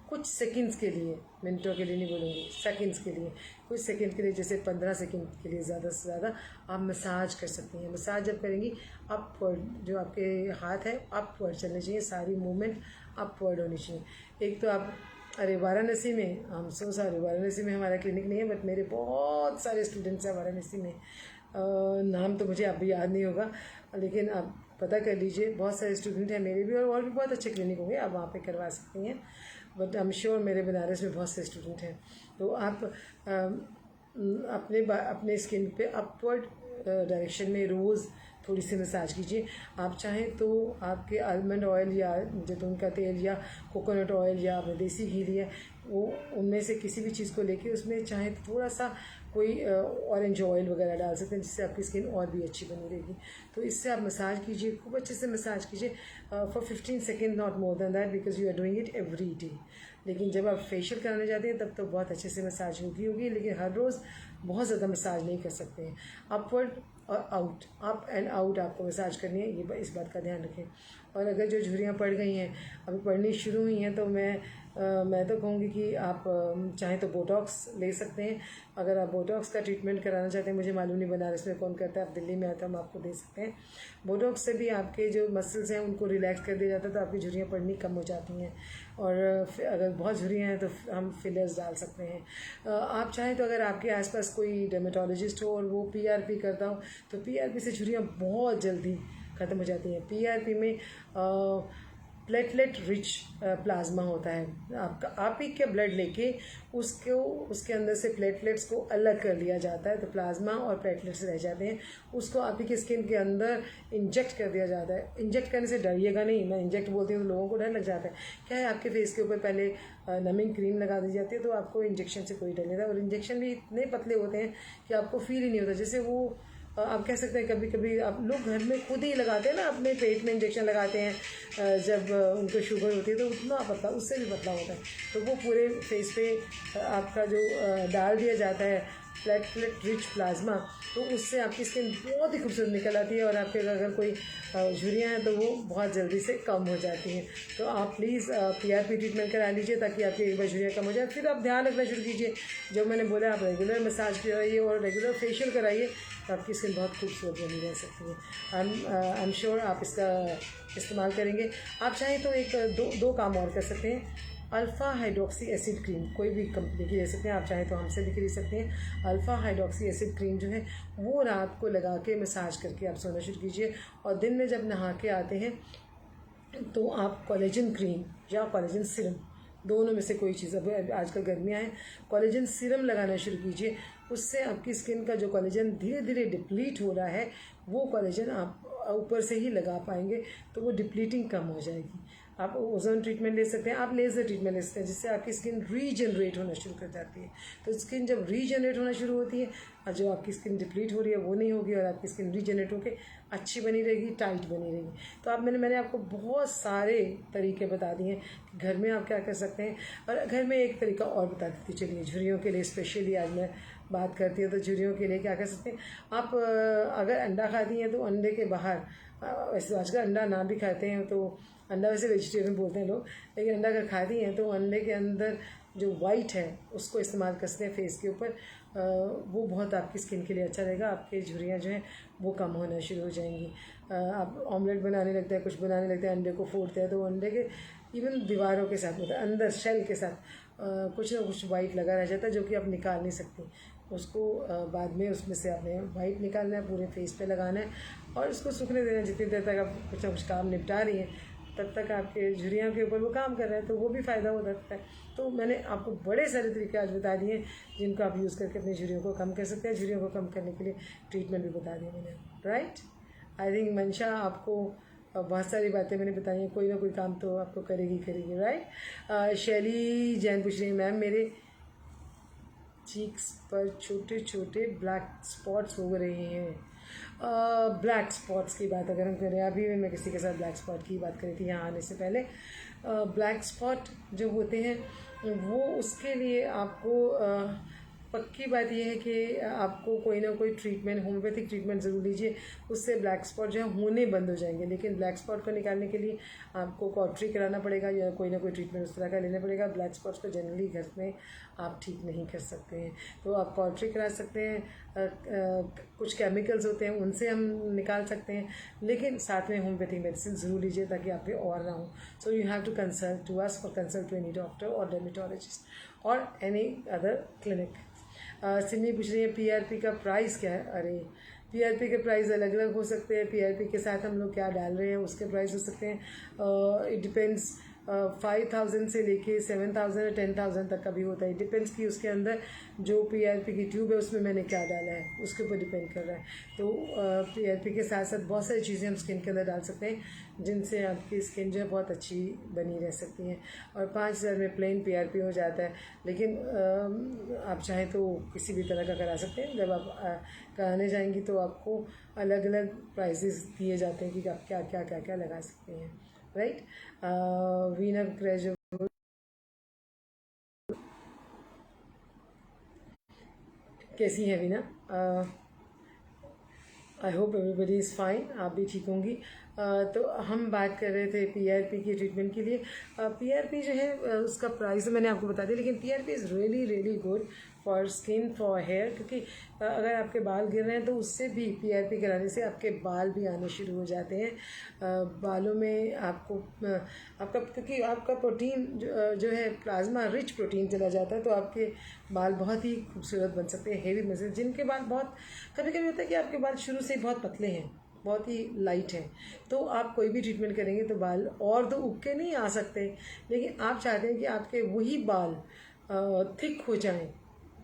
कुछ सेकंड्स के लिए, मिनटों के लिए नहीं बोलूँगी, सेकंड्स के लिए, कुछ सेकंड के लिए, जैसे 15 सेकंड के लिए ज़्यादा से ज़्यादा आप मसाज कर सकती हैं। मसाज जब करेंगी, अपवर्ड, जो आपके हाथ है अपवर्ड चलने चाहिए, सारी मूवमेंट अपवर्ड होनी चाहिए। एक तो आप, अरे वाराणसी में, हम सो सारे, वाराणसी में हमारा क्लिनिक नहीं है, बट मेरे बहुत सारे स्टूडेंट्स हैं वाराणसी में। नाम तो मुझे अभी याद नहीं होगा, लेकिन आप पता कर लीजिए, बहुत सारे स्टूडेंट हैं मेरे भी, और भी बहुत अच्छे क्लिनिक होंगे, आप वहाँ पे करवा सकती हैं। बट आई एम श्योर मेरे बनारस में बहुत से स्टूडेंट हैं। तो आप अपने स्किन पे अपवर्ड डायरेक्शन में रोज़ थोड़ी सी मसाज कीजिए। आप चाहें तो आपके आलमंड ऑयल या जैतून का तेल या कोकोनट ऑयल या आपने देसी घी लिया, वो उनमें से किसी भी चीज़ को लेके उसमें चाहे तो थोड़ा सा कोई ऑरेंज ऑयल वगैरह डाल सकते हैं, जिससे आपकी स्किन और भी अच्छी बनी रहेगी। तो इससे आप मसाज कीजिए, खूब अच्छे से मसाज कीजिए for 15 second, not more than that, because you are doing it every day. लेकिन जब आप फेशियल कराने जाते हैं तब तो बहुत अच्छे से मसाज होगी, लेकिन हर रोज़ बहुत ज़्यादा मसाज नहीं कर सकते हैं। अपवर्ड और आउट, अप एंड आउट आपको मसाज करनी है, ये इस बात का ध्यान रखें। और अगर जो झुर्रियाँ पड़ गई हैं, अभी पड़नी शुरू हुई हैं, तो मैं तो कहूँगी कि आप चाहें तो बोटॉक्स ले सकते हैं। अगर आप बोटॉक्स का ट्रीटमेंट कराना चाहते हैं, मुझे मालूम नहीं बनारस में कौन करता है, आप दिल्ली में आते हैं, हम आपको दे सकते हैं। बोटॉक्स से भी आपके जो मसल्स हैं उनको रिलैक्स कर दिया जाता है, तो आपकी झुर्रियाँ पड़नी कम हो जाती हैं। और अगर बहुत झुर्रियाँ हैं तो हम फिलर्स डाल सकते हैं। आप चाहें तो अगर आपके आसपास कोई डर्मेटोलॉजिस्ट हो और वो PRP करता हो, तो PRP से झुर्रियाँ बहुत जल्दी ख़त्म हो जाती हैं। PRP में प्लेटलेट रिच प्लाज्मा होता है। आप ही के ब्लड लेके उसके अंदर से प्लेटलेट्स को अलग कर लिया जाता है, तो प्लाज्मा और प्लेटलेट्स रह जाते हैं। उसको आप ही के स्किन के अंदर इंजेक्ट कर दिया जाता है। इंजेक्ट करने से डरिएगा नहीं, मैं इंजेक्ट बोलती हूँ तो लोगों को डर लग जाता है। क्या है, आपके फेस के ऊपर पहले नमिंग क्रीम लगा दी जाती है, तो आपको इंजेक्शन से कोई डर नहीं रहता। और इंजेक्शन भी इतने पतले होते हैं कि आपको फील ही नहीं होता। जैसे वो आप कह सकते हैं, कभी कभी आप लोग घर में खुद ही लगाते हैं ना, अपने पेट में इंजेक्शन लगाते हैं जब उनको शुगर होती है, तो उतना पतला, उससे भी पतला होता है। तो वो पूरे फेस पे आपका जो डाल दिया जाता है प्लेटलेट रिच प्लाज्मा, तो उससे आपकी स्किन बहुत ही खूबसूरत निकल आती है, और आपके अगर कोई झुर्रियाँ हैं तो वो बहुत जल्दी से कम हो जाती हैं। तो आप प्लीज़ PRP ट्रीटमेंट करा लीजिए, ताकि आपकी एक बार झुर्रियाँ कम हो जाए। फिर आप ध्यान रखना शुरू कीजिए, जो मैंने बोला, आप रेगुलर मसाज कराइए और रेगुलर फेशियल कराइए, तो आपकी स्किन बहुत खूबसूरत बनी रह सकती है। आई एम श्योर आप इसका इस्तेमाल करेंगे। आप चाहें तो एक दो काम और कर सकते हैं। अल्फ़ा हाइड्रोक्सी एसिड क्रीम कोई भी कंपनी की ले सकते हैं, आप चाहें तो हमसे भी खरीद सकते हैं। अल्फ़ा हाइड्रोक्सी एसिड क्रीम जो है वो रात को लगा के मसाज करके आप सोना शुरू कीजिए, और दिन में जब नहा के आते हैं तो आप कोलेजन क्रीम या कोलेजन सीरम, दोनों में से कोई चीज़, अब आजकल गर्मियाँ हैं, कोलेजन सीरम लगाना शुरू कीजिए। उससे आपकी स्किन का जो कोलेजन धीरे धीरे डिप्लीट हो रहा है, वो कोलेजन आप ऊपर से ही लगा पाएंगे, तो वो डिप्लीटिंग कम हो जाएगी। आप ओजोन ट्रीटमेंट ले सकते हैं, आप लेज़र ट्रीटमेंट ले सकते हैं, जिससे आपकी स्किन रीजनरेट होना शुरू कर जाती है। तो स्किन जब रीजनरेट होना शुरू होती है, और जो आपकी स्किन डिप्लीट हो रही है वो नहीं होगी, और आपकी स्किन रीजनरेट होकर अच्छी बनी रहेगी, टाइट बनी रहेगी। तो आप मैंने आपको बहुत सारे तरीके बता दिए कि घर में आप क्या कर सकते हैं। और घर में एक तरीका और बता देती चलिए, झुर्रियों के लिए स्पेशली आज मैं बात करती है। तो झुर्रियों के लिए क्या कर सकते हैं आप, अगर अंडा खाती हैं तो अंडे के बाहर, वैसे आजकल अंडा ना भी खाते हैं तो अंडा वैसे वेजिटेरियन बोलते हैं लोग, लेकिन अंडा अगर खाती हैं तो अंडे के अंदर जो वाइट है उसको इस्तेमाल कर सकते हैं फेस के ऊपर। वो बहुत आपकी स्किन के लिए अच्छा रहेगा। आपके झुर्रियाँ जो हैं वो कम होना शुरू हो जाएंगी। आप ऑमलेट बनाने लगते हैं, कुछ बनाने लगते हैं, अंडे को फोड़ते हैं तो अंडे के इवन दीवारों के साथ मतलब अंदर शेल के साथ कुछ ना कुछ वाइट लगा रह जाता है जो कि आप निकाल नहीं सकती। उसको बाद में उसमें से आपने वाइट निकालना है, पूरे फेस पे लगाना है और उसको सूखने देना। जितनी देर तक आप कुछ ना कुछ काम निपटा रही हैं तब तक आपके झुर्रियों के ऊपर वो काम कर रहे हैं, तो वो भी फ़ायदा हो सकता है। तो मैंने आपको बड़े सारे तरीके आज बता दिए जिनको आप यूज़ करके अपनी झुर्रियों को कम कर सकते हैं। झुर्रियों को कम करने के लिए ट्रीटमेंट भी बता दिया मैंने, राइट। आई थिंक मंशा आपको बहुत सारी बातें मैंने बताई हैं, कोई ना कोई काम तो आपको करेगी, राइट। शैली जैन पूछ रही है, मैम मेरे चीक्स पर छोटे छोटे ब्लैक स्पॉट्स हो रहे हैं। ब्लैक स्पॉट्स की बात अगर हम करें, अभी मैं किसी के साथ ब्लैक स्पॉट की बात करी थी यहाँ आने से पहले। ब्लैक स्पॉट जो होते हैं वो उसके लिए आपको पक्की बात यह है कि आपको कोई ना कोई ट्रीटमेंट, होम्योपैथिक ट्रीटमेंट ज़रूर लीजिए, उससे ब्लैक स्पॉट जो है होने बंद हो जाएंगे। लेकिन ब्लैक स्पॉट को निकालने के लिए आपको कॉटरी कराना पड़ेगा या कोई ना कोई ट्रीटमेंट उस तरह का लेना पड़ेगा। ब्लैक स्पॉट्स को जनरली घर में आप ठीक नहीं कर सकते हैं, तो आप कॉटरी करा सकते हैं। कुछ केमिकल्स होते हैं उनसे हम निकाल सकते हैं, लेकिन साथ में होम्योपैथिक मेडिसिन ज़रूर लीजिए ताकि आप पे और ना हो। So you have to consult to us और कंसल्ट टू एनी डॉक्टर और डर्मेटोलॉजिस्ट और एनी अदर क्लिनिक। सिमी पूछ रही है पीआरपी का प्राइस क्या है। अरे पीआरपी के प्राइस अलग अलग हो सकते हैं। पीआरपी के साथ हम लोग क्या डाल रहे हैं उसके प्राइस हो सकते हैं। इट डिपेंड्स 5000 से लेके 7000 या 10,000 तक का भी होता है। डिपेंड्स कि उसके अंदर जो पीआरपी की ट्यूब है उसमें मैंने क्या डाला है उसके ऊपर डिपेंड कर रहा है। तो पीआरपी के साथ साथ बहुत सारी चीज़ें हम स्किन के अंदर डाल सकते हैं जिनसे आपकी स्किन जो है बहुत अच्छी बनी रह सकती है। और 5000 में प्लेन पीआरपी हो जाता है, लेकिन आप चाहें तो किसी भी तरह का करा सकते हैं। जब आप कराने जाएंगी तो आपको अलग अलग प्राइसेस दिए जाते हैं कि आप क्या क्या क्या क्या लगा सकते हैं, राइट। वीना क्रेज कैसी हैं Veena? I hope everybody is fine, आप भी ठीक होंगी। तो हम बात कर रहे थे पीआरपी की ट्रीटमेंट के लिए। पीआरपी जो है उसका प्राइस तो मैंने आपको बता दिया, लेकिन PRP is really really good for skin for hair, क्योंकि अगर आपके बाल गिर रहे हैं तो उससे भी पीआरपी कराने से आपके बाल भी आने शुरू हो जाते हैं। बालों में आपको आपका क्योंकि आपका प्रोटीन जो है प्लाज्मा रिच प्रोटीन चला जाता है, तो आपके बाल बहुत ही खूबसूरत बन सकते हैं, हेवी बन सकते हैं। जिनके बाल बहुत कभी कभी होता है कि आपके बाल शुरू से बहुत पतले हैं, बहुत ही लाइट है, तो आप कोई भी ट्रीटमेंट करेंगे तो बाल और तो उग के नहीं आ सकते, लेकिन आप चाहते हैं कि आपके वही बाल थिक हो जाएं,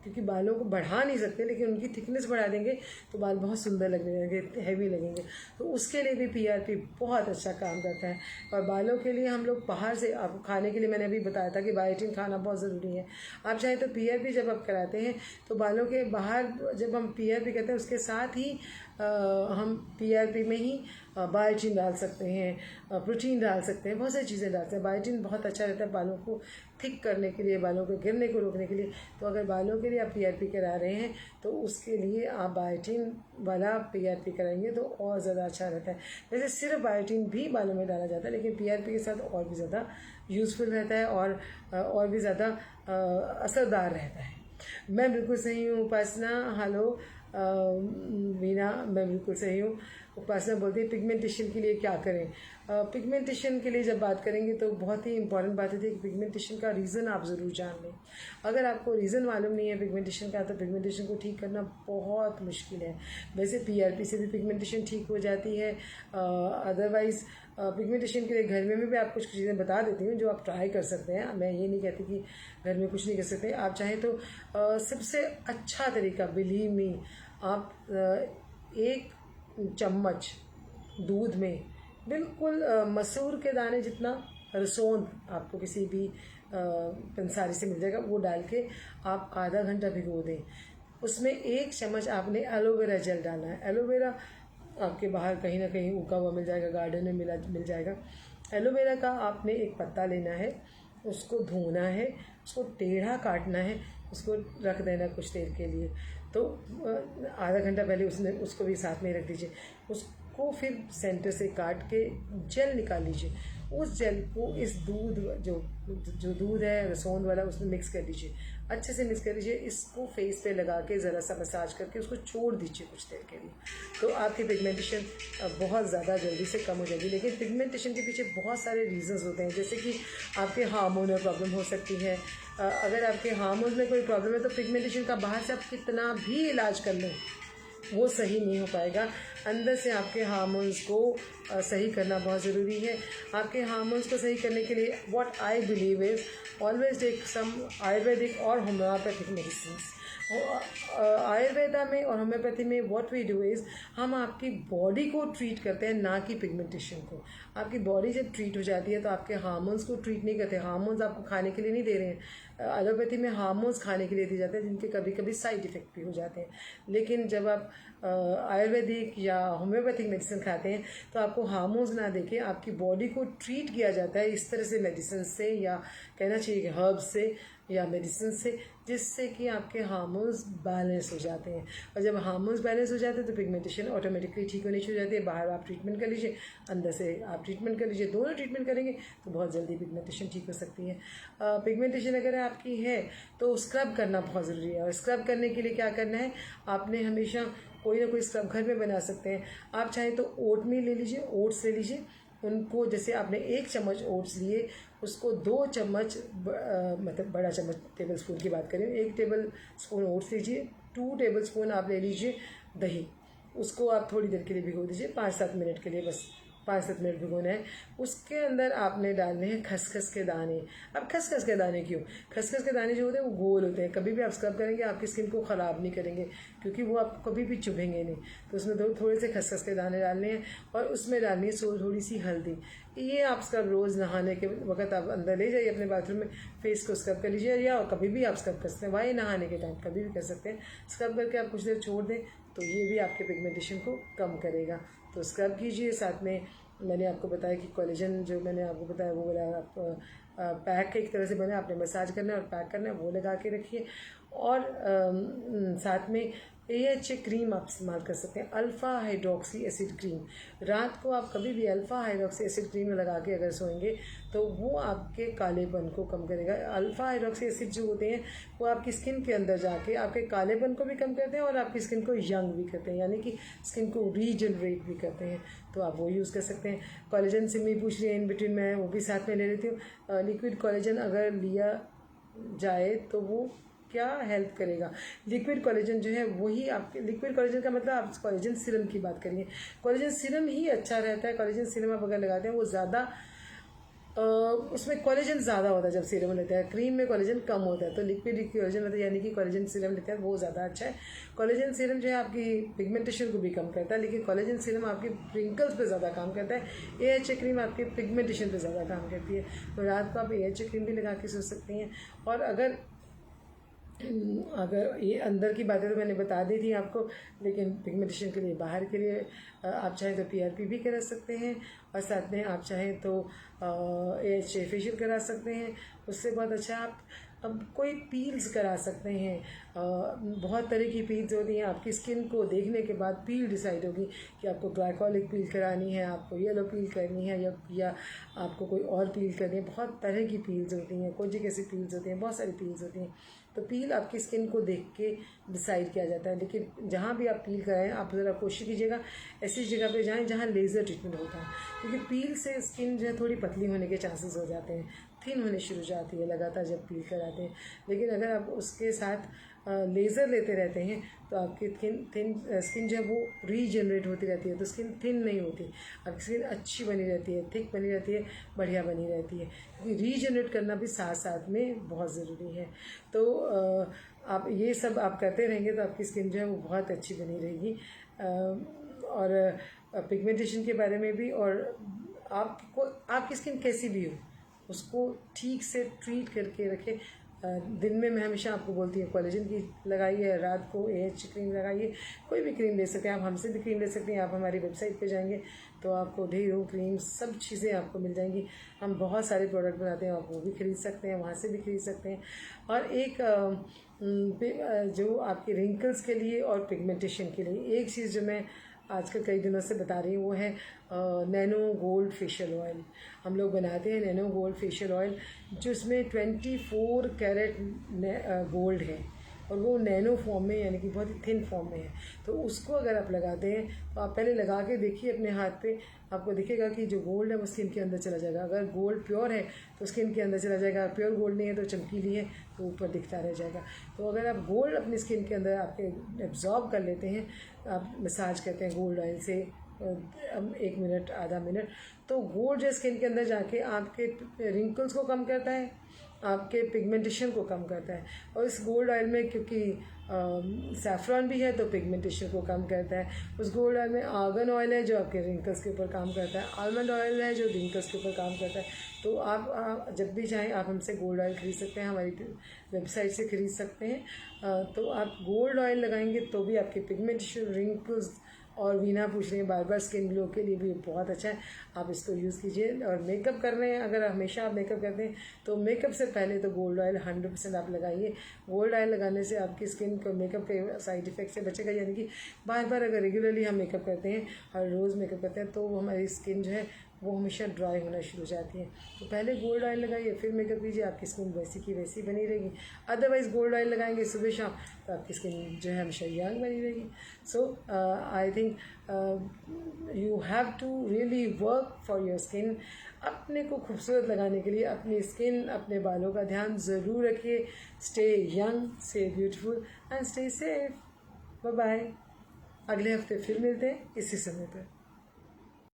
क्योंकि बालों को बढ़ा नहीं सकते लेकिन उनकी थिकनेस बढ़ा देंगे तो बाल बहुत सुंदर लगने लगेंगे, हैवी लगेंगे। तो उसके लिए भी पीआरपी बहुत अच्छा काम करता है। और बालों के लिए हम लोग बाहर से, आपको खाने के लिए मैंने अभी बताया था कि बायोटिन खाना बहुत ज़रूरी है। आप चाहें तो पीआरपी जब आप कराते हैं तो बालों के बाहर जब हम पीआरपी करते हैं उसके साथ ही हम पीआरपी में ही बायोटिन डाल सकते हैं, प्रोटीन डाल सकते हैं, बहुत सारी चीज़ें डालते हैं। बायोटिन बहुत अच्छा रहता है बालों को थिक करने के लिए, बालों को गिरने को रोकने के लिए। तो अगर बालों के लिए आप पीआरपी करा रहे हैं तो उसके लिए आप बायोटिन वाला पीआरपी कराएंगे तो और ज़्यादा अच्छा रहता है। वैसे सिर्फ बायोटिन भी बालों में डाला जाता है, लेकिन पीआरपी के साथ और भी ज़्यादा यूज़फुल रहता है और भी ज़्यादा असरदार रहता है। मैं बिल्कुल सही हूँ उपासना। हेलो वीना, मैं बिल्कुल सही हूँ। उपासना बोलती है पिगमेंटेशन के लिए क्या करें। पिगमेंटेशन के लिए जब बात करेंगे तो बहुत ही इंपॉर्टेंट बात होती है कि पिगमेंटेशन का रीज़न आप ज़रूर जान लें। अगर आपको रीज़न मालूम नहीं है पिगमेंटेशन का तो पिगमेंटेशन को ठीक करना बहुत मुश्किल है। वैसे पीआरपी से भी पिगमेंटेशन ठीक हो जाती है। अदरवाइज़ पिगमेंटेशन के लिए घर में भी आप कुछ चीज़ें बता देती हूँ जो आप ट्राई कर सकते हैं। मैं ये नहीं कहती कि घर में कुछ नहीं कर सकते। आप चाहें तो सबसे अच्छा तरीका, बिलीव मी, आप 1 चम्मच दूध में बिल्कुल मसूर के दाने जितना रसोंद आपको किसी भी पंसारी से मिल जाएगा, वो डाल के आप आधा घंटा भिगो दें। उसमें 1 चम्मच आपने एलोवेरा जेल डालना है। एलोवेरा आपके बाहर कहीं ना कहीं उगा हुआ मिल जाएगा, गार्डन में मिल जाएगा। एलोवेरा का आपने एक पत्ता लेना है, उसको धोना है, उसको टेढ़ा काटना है, उसको रख देना कुछ देर के लिए। तो आधा घंटा पहले उसको भी साथ में रख दीजिए। उसको फिर सेंटर से काट के जेल निकाल लीजिए। उस जेल को इस दूध जो दूध है रसोंद वाला उसमें मिक्स कर लीजिए, अच्छे से मिक्स कर लीजिए। इसको फेस पे लगा के ज़रा सा मसाज करके उसको छोड़ दीजिए कुछ देर के लिए, तो आपकी पिगमेंटेशन बहुत ज़्यादा जल्दी से कम हो जाएगी। लेकिन पिगमेंटेशन के पीछे बहुत सारे रीजंस होते हैं, जैसे कि आपके हार्मोनल प्रॉब्लम हो सकती है। अगर आपके हार्मोन में कोई प्रॉब्लम है तो पिगमेंटेशन का बाहर से आप कितना भी इलाज कर लें वो सही नहीं हो पाएगा। अंदर से आपके हार्मोन्स को सही करना बहुत ज़रूरी है। आपके हार्मोन्स को सही करने के लिए what I believe is always take some Ayurvedic और होम्योपैथिक मेडिसिन। आयुर्वेदा में और होम्योपैथी में व्हाट वी डू इज़ हम आपकी बॉडी को ट्रीट करते हैं, ना कि पिगमेंटेशन को। आपकी बॉडी जब ट्रीट हो जाती है तो आपके हार्मोन्स को ट्रीट नहीं करते। हार्मोन्स आपको खाने के लिए नहीं दे रहे हैं। एलोपैथी में हार्मोन्स खाने के लिए दिए जाते हैं, जिनके कभी कभी साइड इफ़ेक्ट भी हो जाते हैं। लेकिन जब आप आयुर्वेदिक या होम्योपैथिक मेडिसिन खाते हैं तो आपको हार्मोन्स ना देके आपकी बॉडी को ट्रीट किया जाता है इस तरह से, मेडिसिन से, या कहना चाहिए कि हर्ब्स से या मेडिसिन से, जिससे कि आपके हार्मोन्स बैलेंस हो जाते हैं। और जब हार्मोन्स बैलेंस हो जाते हैं तो पिगमेंटेशन ऑटोमेटिकली ठीक होनी शुरू हो जाती है। बाहर आप ट्रीटमेंट कर लीजिए, अंदर से आप ट्रीटमेंट कर लीजिए, दोनों ट्रीटमेंट करेंगे तो बहुत जल्दी पिगमेंटेशन ठीक हो सकती है। पिगमेंटेशन अगर आपकी है तो स्क्रब करना बहुत ज़रूरी है। और स्क्रब करने के लिए क्या करना है, आपने हमेशा कोई ना कोई स्क्रब घर में बना सकते हैं। आप चाहें तो ओट मील ले लीजिए, ओट्स ले लीजिए, उनको जैसे आपने 1 चम्मच ओट्स लिए उसको 2 चम्मच मतलब बड़ा चम्मच टेबल स्पून की बात करें, 1 टेबल स्पून ओट्स लीजिए, 2 टेबल स्पून आप ले लीजिए दही। उसको आप थोड़ी देर के लिए भिगो दीजिए, 5-7 मिनट के लिए, बस 5-7 मिनट भिगोना है। उसके अंदर आपने डालने हैं खसखस के दाने। अब खसखस के दाने क्यों? खसखस के दाने जो होते हैं वो गोल होते हैं। कभी भी आप स्क्रब करेंगे आपकी स्किन को ख़राब नहीं करेंगे, क्योंकि वो आपको कभी भी चुभेंगे नहीं। तो उसमें थोड़े से खसखस के दाने डालने हैं और उसमें डालनी है थोड़ी सी हल्दी। ये आप स्क्रब रोज़ नहाने के वक्त आप अंदर ले जाइए अपने बाथरूम में, फेस को स्क्रब कर लीजिए, या कभी भी आप स्क्रब कर सकते हैं, वाई नहाने के टाइम कभी भी कर सकते हैं। स्क्रब करके आप कुछ देर छोड़ दें तो ये भी आपके पिगमेंटेशन को कम करेगा। तो स्क्रब कीजिए। साथ में मैंने आपको बताया कि कोलेजन जो मैंने आपको बताया वो वाला आप पैक एक तरह से बना, आपने मसाज करना है और पैक करना है, वो लगा के रखिए। और साथ में AHA क्रीम आप इस्तेमाल कर सकते हैं, अल्फ़ा हाइड्रोक्सी एसिड क्रीम। रात को आप कभी भी अल्फ़ा हाइड्रोक्सी एसिड क्रीम लगा के अगर सोएंगे तो वो आपके कालेपन को कम करेगा। अल्फ़ा हाइड्रोक्सी एसिड जो होते हैं वो आपकी स्किन के अंदर जाके आपके कालेपन को भी कम करते हैं और आपकी स्किन को यंग भी करते हैं, यानी कि स्किन को रीजनरेट भी करते हैं। तो आप वो यूज़ कर सकते हैं। कोलेजन से मैं पूछ रही है इन बिटवीन, मैं वो भी साथ में ले लेती हूँ। लिक्विड कोलेजन अगर लिया जाए तो वो क्या हेल्प करेगा? लिक्विड कोलेजन जो है वही आपके, लिक्विड कोलेजन का मतलब आप कोलेजन सीरम की बात करिए। कोलेजन सीरम ही अच्छा रहता है। कोलेजन सीरम आप अगर लगाते हैं वो ज़्यादा उसमें कोलेजन ज़्यादा होता है जब सीरम लेते हैं, क्रीम में कोलेजन कम होता है। तो लिक्विड कोलेजन होता है, यानी कि कोलेजन सीरम लेते हैं वो ज़्यादा अच्छा है। कोलेजन सीरम जो है आपकी पिगमेंटेशन को भी कम करता है, लेकिन कोलेजन सीरम आपके रिंकल्स पे ज़्यादा काम करता है। AHA क्रीम आपके पिगमेंटेशन पे ज़्यादा काम करती है। तो रात को आप AHA क्रीम भी लगा के सो सकती हैं। और अगर ये अंदर की बातें तो मैंने बता दी थी आपको, लेकिन पिगमेंटेशन के लिए बाहर के लिए आप चाहें तो PRP भी करा सकते हैं, और साथ में आप चाहें तो AHA फेशियल करा सकते हैं। उससे बहुत अच्छा आप अब कोई पील्स करा सकते हैं। बहुत तरह की पील्स होती हैं। आपकी स्किन को देखने के बाद पील डिसाइड होगी कि आपको ग्लाइकोलिक पील करानी है, आपको येलो पील करनी है, या आपको कोई और पील करनी है। बहुत तरह की पील्स होती हैं, कोजिक ऐसी पील्स होती हैं, बहुत सारी पील्स होती हैं। तो पील आपकी स्किन को देख के डिसाइड किया जाता है। लेकिन जहाँ भी आप पील कराएं आप ज़रा कोशिश कीजिएगा ऐसी जगह पे जाएं जहाँ लेज़र ट्रीटमेंट होता है, क्योंकि पील से स्किन जो है थोड़ी पतली होने के चांसेस हो जाते हैं, थिन होने शुरू हो जाती है लगातार जब पील कराते हैं। लेकिन अगर आप उसके साथ लेज़र लेते रहते हैं तो आपकी स्किन जो है वो रीजनरेट होती रहती है, तो स्किन थिन नहीं होती, आपकी स्किन अच्छी बनी रहती है, थिक बनी रहती है, बढ़िया बनी रहती है। क्योंकि रीजनरेट करना भी साथ साथ में बहुत ज़रूरी है। तो आप ये सब आप करते रहेंगे तो आपकी स्किन जो है वो बहुत अच्छी बनी रहेगी। और पिगमेंटेशन के बारे में भी, और आपकी स्किन कैसी भी हो उसको ठीक से ट्रीट करके रखें। दिन में मैं हमेशा आपको बोलती हूँ कोलेजन की लगाइए, रात को AH क्रीम लगाइए, कोई भी क्रीम ले सकते हैं आप, हमसे भी क्रीम ले सकते हैं। आप हमारी वेबसाइट पे जाएंगे तो आपको ढेरों क्रीम सब चीज़ें आपको मिल जाएंगी। हम बहुत सारे प्रोडक्ट बनाते हैं, आप वो भी खरीद सकते हैं, वहाँ से भी खरीद सकते हैं। और एक जो आपके रिंकल्स के लिए और पिगमेंटेशन के लिए एक चीज़ जो मैं आजकल कई दिनों से बता रही हूँ वो है नैनो गोल्ड फेशियल ऑयल। हम लोग बनाते हैं नैनो गोल्ड फेशियल ऑयल जिसमें 24 कैरेट गोल्ड है और वो नैनो फॉर्म में यानी कि बहुत ही थिन फॉर्म में है। तो उसको अगर आप लगाते हैं तो आप पहले लगा के देखिए अपने हाथ पे, आपको दिखेगा कि जो गोल्ड है वो स्किन के अंदर चला जाएगा। अगर गोल्ड प्योर है तो स्किन के अंदर चला जाएगा, प्योर गोल्ड नहीं है तो चमकीली है तो ऊपर दिखता रह जाएगा। तो अगर आप गोल्ड अपनी स्किन के अंदर आपके एब्जॉर्ब कर लेते हैं, आप मसाज करते हैं गोल्ड ऑयल से 1 मिनट आधा मिनट, तो गोल्ड जो स्किन के अंदर जाके आपके रिंकल्स को कम करता है, आपके पिगमेंटेशन को कम करता है। और इस गोल्ड ऑयल में क्योंकि सैफरॉन भी है तो पिगमेंटेशन को कम करता है। उस गोल्ड ऑयल में आर्गन ऑयल है जो आपके रिंकल्स के ऊपर काम करता है, आलमंड ऑयल है जो रिंकल्स के ऊपर काम करता है। तो आप जब भी चाहें आप हमसे गोल्ड ऑयल खरीद सकते हैं, हमारी वेबसाइट से खरीद सकते हैं। तो आप गोल्ड ऑयल लगाएंगे तो भी आपके पिगमेंटेशन, रिंकल्स और वीना पूछ रही हैं बार बार स्किन ग्लो के लिए भी बहुत अच्छा है, आप इसको यूज़ कीजिए। और मेकअप कर रहे हैं, अगर हमेशा आप मेकअप करते हैं तो मेकअप से पहले तो गोल्ड ऑयल 100% आप लगाइए। गोल्ड ऑयल लगाने से आपकी स्किन को मेकअप के साइड इफ़ेक्ट से बचेगा, यानी कि बार बार अगर रेगुलरली हम मेकअप करते हैं, हर रोज़ मेकअप करते हैं तो हमारी स्किन जो है वो हमेशा ड्राई होना शुरू हो जाती है। तो पहले गोल्ड ऑयल लगाइए फिर मेकअप कीजिए, आपकी स्किन वैसी की वैसी बनी रहेगी। अदरवाइज़ गोल्ड ऑयल लगाएंगे सुबह शाम तो आपकी स्किन जो है हमेशा यंग बनी रहेगी। So I think you have to really work for your skin. अपने को खूबसूरत लगाने के लिए अपनी स्किन, अपने बालों का ध्यान ज़रूर रखिए। Stay young, stay beautiful and stay safe. Bye bye. अगले हफ्ते फिर मिलते हैं इसी समय पर।